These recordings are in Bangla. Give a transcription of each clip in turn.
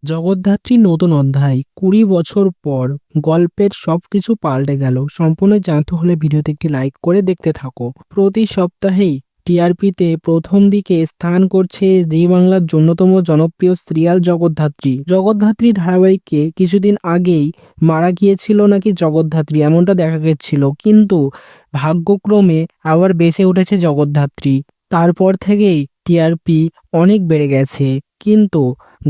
জগদ্ধাত্রী নতুন অধ্যায় ২০ বছর পর গল্পের সবকিছু পাল্টে গেল। সম্পূর্ণ জানতে হলে ভিডিওতে একটি লাইক করে দেখতে থাকো। প্রতি সপ্তাহেই টিআরপিতে প্রথম দিকে স্থান করছে জি বাংলার অন্যতম জনপ্রিয় সিরিয়াল জগদ্ধাত্রী। জগদ্ধাত্রী ধারাবাহিকে কিছুদিন আগেই মারা গিয়েছিল নাকি জগদ্ধাত্রী, এমনটা দেখা গেছিল, কিন্তু ভাগ্যক্রমে আবার বেঁচে উঠেছে জগদ্ধাত্রী। তারপর থেকেই টিআরপি অনেক বেড়ে গেছে, কিন্তু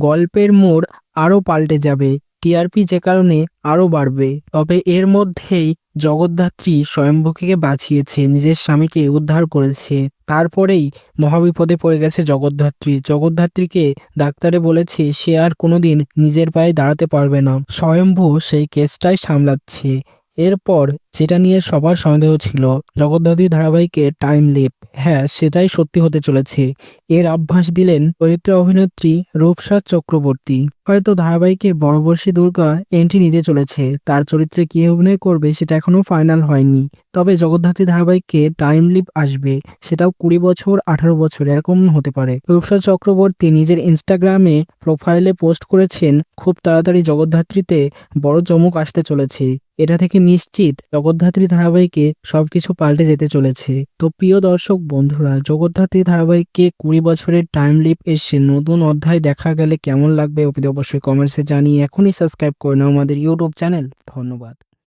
গল্পের মোড় আরও পাল্টে যাবে। টিআরপি যে কারণে আরও বাড়বে। তবে এর মধ্যেই জগদ্ধাত্রী স্বয়ম্ভূকে বাঁচিয়েছে, নিজের স্বামীকে উদ্ধার করেছে। তারপরেই মহাবিপদে পড়ে গেছে জগদ্ধাত্রী। জগদ্ধাত্রীকে ডাক্তারে বলেছে সে আর কোনোদিন নিজের পায়ে দাঁড়াতে পারবে না। স্বয়ম্ভু সেই কেসটাই সামলাচ্ছে। এরপর যেটা নিয়ে সবার সন্দেহ ছিল, জগদ্ধাত্রী ধারাবাহিকে টাইম লিপ, হ্যাঁ সেটাই সত্যি হতে চলেছে। এর আভাস দিলেন চরিত্রে অভিনেত্রী রূপসা চক্রবর্তী। হয়তো ধারাবাহিকে বড়বর্ষী দুর্গা এন্ট্রি নিতে চলেছে। তার চরিত্রে কে অভিনয় করবে সেটা এখনো ফাইনাল হয়নি। তবে জগদ্ধাত্রী ধারাবাহিকে টাইম লিপ আসবে, সেটাও ২০ বছর ১৮ বছর এরকম হতে পারে। রূপসা চক্রবর্তী নিজের ইনস্টাগ্রামে প্রোফাইলে পোস্ট করেছেন, খুব তাড়াতাড়ি জগদ্ধাত্রীতে বড় চমক আসতে চলেছে। এটা থেকে নিশ্চিত জগদ্ধাত্রী ধারাবাহিকে সবকিছু পাল্টে যেতে চলেছে। তো প্রিয় দর্শক বন্ধুরা, জগদ্ধাত্রী ধারাবাহিকে ২০ বছরের টাইম লিপ এসে নতুন অধ্যায় দেখা গেলে কেমন লাগবে অবশ্যই কমেন্টসে জানিয়ে এখনই সাবস্ক্রাইব করে নাও আমাদের ইউটিউব চ্যানেল। ধন্যবাদ।